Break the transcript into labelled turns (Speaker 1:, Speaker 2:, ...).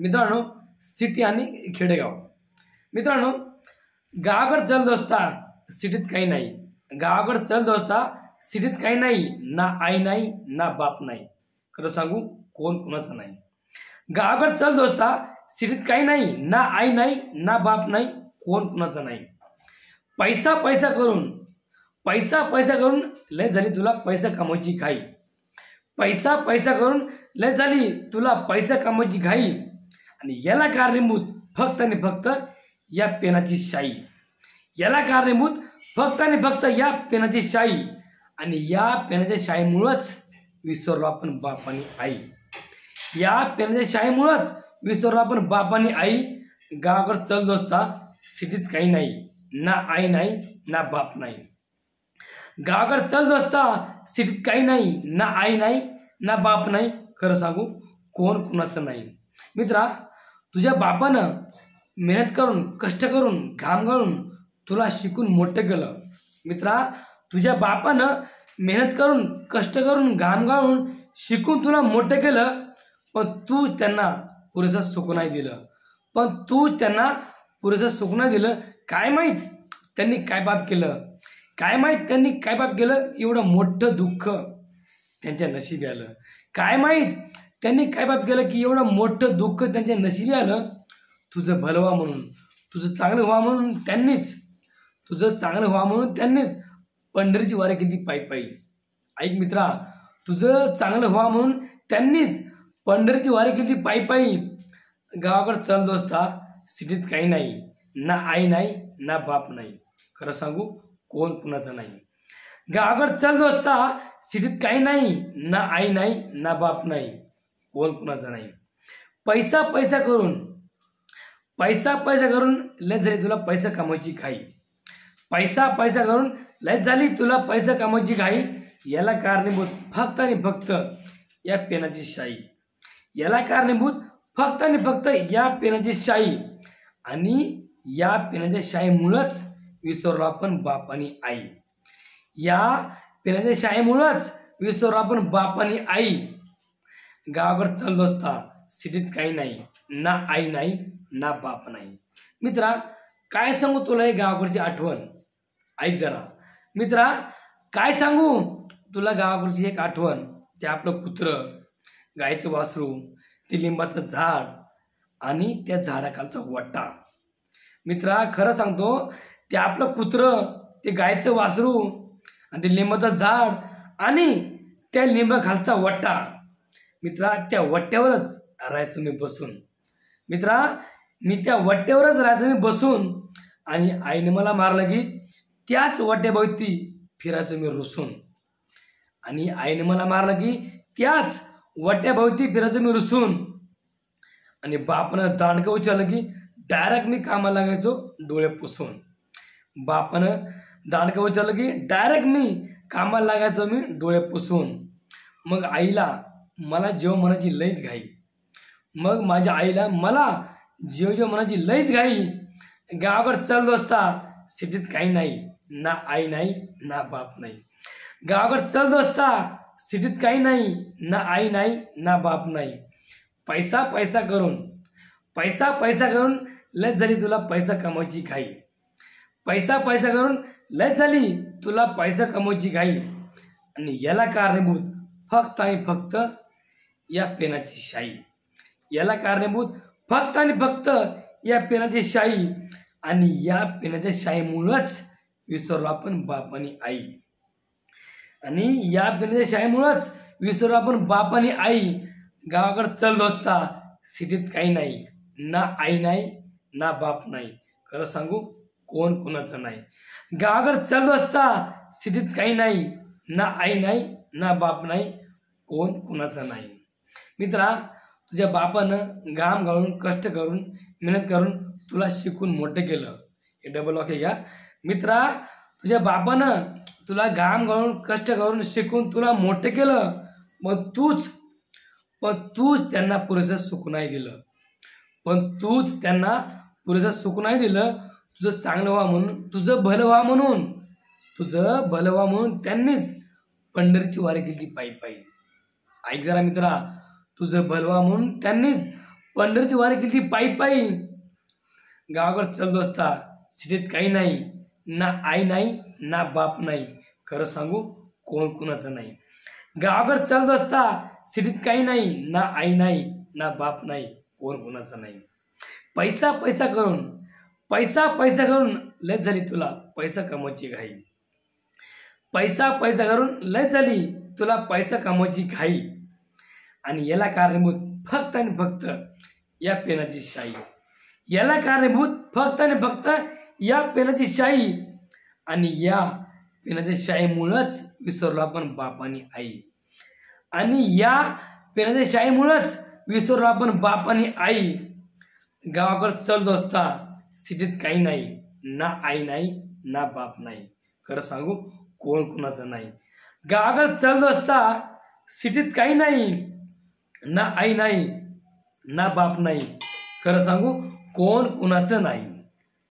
Speaker 1: मित्रांनो, सिटी आणि खेडेगाव. मित्रांनो, गावाकडे चल दोस्ता, सिटीत काही नाही. गावाकडे चल दोस्ता, सिटीत काही नाही. ना आई नाही, ना बाप नाही. खरं सांगू, कोण कुणाचं नाही. गावाकडे चल दोस्ता, सिटीत काही नाही. ना आई नाही, ना बाप नाही. कोण कुणाचं नाही. पैसा पैसा करून लय झाली तुला पैसा कमवायची घाई. पैसा करून लय झाली तुला पैसा कमवायची घाई. आणि याला कारणीभूत फक्त आणि फक्त या पेनाची शाई. याला कारणीभूत फक्त आणि फक्त या पेनाची शाई. आणि या पेनाच्या शाईमुळंच विसरलो आपण बाप आणि आई. या पेनाच्या शाईमुळंच विसरलो आपण बाप आणि आई. गावाकडे चल दोस्ता, सिटीत काही नाही. ना आई नाही, ना बाप नाही. गावाकडे चल दोस्ता, सिटीत काही नाही. ना आई नाही, ना बाप नाही. खरं सांगू, कोण कुणाचं नाही. मित्रा, तुझ्या बापानं मेहनत करून, कष्ट करून, घाम गाळून तुला शिकून मोठं केलं. मित्रा, तुझ्या बापानं मेहनत करून, कष्ट करून, घाम गाळून शिकून तुला मोठं केलं. पण तू त्यांना पुरेसं सुख नाही दिलं. काय माहीत त्यांनी काय पाप केलं. एवढं मोठं दुःख त्यांच्या नशिबी आलं. काय माहीत त्यांनी काय पाप केलं की एवढं मोठं दुःख त्यांच्या नशिबी आलं. तुझं भलं व्हा म्हणून, तुझं चांगलं व्हा म्हणून त्यांनीच पंढरीची वारी केली पायी. ऐक मित्रा, तुझं चांगलं व्हा म्हणून त्यांनीच पंढरीची वारी केली पायी. गावाकडे चल दोस्ता, सिटीत काही नाही. ना आई नाही, ना बाप नाही. खरं सांगू, कोण कुणाचं नाही. गावाकडे चल दोस्ता, सिटीत काही नाही. ना आई नाही, ना बाप नाही. कोण कुणाचं नाही. पैसा करून लय झाली तुला पैसा कमवायची घाई. पैसा करून लय झाली तुला पैसा कमवायची घाई. याला कारणीभूत फक्त आणि फक्त या पेनाची शाई. आणि या पेनाच्या शाईमुळंच विसरलो आपण बाप आणि आई. गावाकडे चल दोस्ता, सिटीत काही नाही. ना आई नाही, ना बाप नाही. मित्रा, काय सांगू तुला हे गावाकडची आठवण. ऐक जरा मित्रा, काय सांगू तुला गावाकडची एक आठवण. ते आपलं कुत्र, गायचं वासरू, ते लिंबाचं झाड आणि त्या झाडाखालचा वट्टा. मित्रा, खरं सांगतो, ते आपलं कुत्र, ते गायचं वासरू आणि ते लिंबाचं झाड आणि त्या लिंबाखालचा वट्टा. मित्रा, त्या वट्ट्यावरच राहायचो मी बसून. आणि आईने मला मारलं की त्याच वट्ट्याभोवती फिरायचो मी रुसून. आणि बापानं दांडकं उचललं की डायरेक्ट मी कामाला लागायचो डोळे पुसून. मग आईला मला जेव म्हणायची लईच घाई. गावाकडे चल दोस्ता, सिटीत काही नाही. ना आई नाही, ना बाप नाही. गावाकडे चल दोस्ता, सिटीत काही नाही. ना आई नाही, ना बाप नाही. पैसा करून लय झाली तुला पैसा कमवायची घाई. आणि याला कारणीभूत फक्त आणि फक्त या पेनाची शाई. आणि या पेनाच्या शाईमुळंच विसरलो आपण बाप आणि आई. गावाकडे चल दोस्ता, सिटीत काही नाही. ना आई नाही, ना बाप नाही. खरं सांगू, कोण कुणाचं नाही. गावाकडे चल दोस्ता, सिटीत काही नाही. ना आई नाही, ना बाप नाही. कोण कुणाचं नाही. मित्रा, तुझ्या बापानं घाम गाळून, कष्ट करून, मेहनत करून तुला शिकून मोठं केलं. हे डबल वाक्य घ्या. मित्रा, तुझ्या बापानं तुला घाम गाळून, कष्ट करून, शिकून तुला मोठं केलं. पण तूच त्यांना पुरेसं सुख नाही दिलं. तुझं चांगलं व्हा म्हणून, तुझं भलं व्हा म्हणून त्यांनीच पंढरीची वारी केली पायी. ऐक जरा मित्रा, तुझं भलं व्हा म्हणून त्यांनीच पंढरीची वारी केली पायी पायी. गावाकडे चाललो असता सिटीत काही नाही, ना आई नाही ना बाप नाही, खरं सांगू कोण कुणाचं नाही. गावाकडे चाललो असता सिटीत काही नाही, ना आई नाही ना बाप नाही, कोण कुणाचा नाही. पैसा पैसा करून लय झाली तुला पैसा कमवायची घाई. पैसा करून लय झाली तुला पैसा कमवायची घाई. आणि याला कारणीभूत फक्त आणि फक्त या पेनाची शाई. याला कारणीभूत फक्त आणि फक्त या पेनाची शाई. आणि या पेनाच्या शाईमुळंच विसरलो आपण बाप आणि आई. आणि या पेनाच्या शाईमुळंच विसरलो आपण बाप आणि आई. गावाकडे चाललो असता सिटीत काही नाही, ना आई नाही ना बाप नाही, खरं सांगू कोण कुणाचं नाही. गावाकडे चाललो असता सिटीत काही नाही, ना आई नाही ना बाप नाही, खरं सांगू कोण कुणाचं नाही.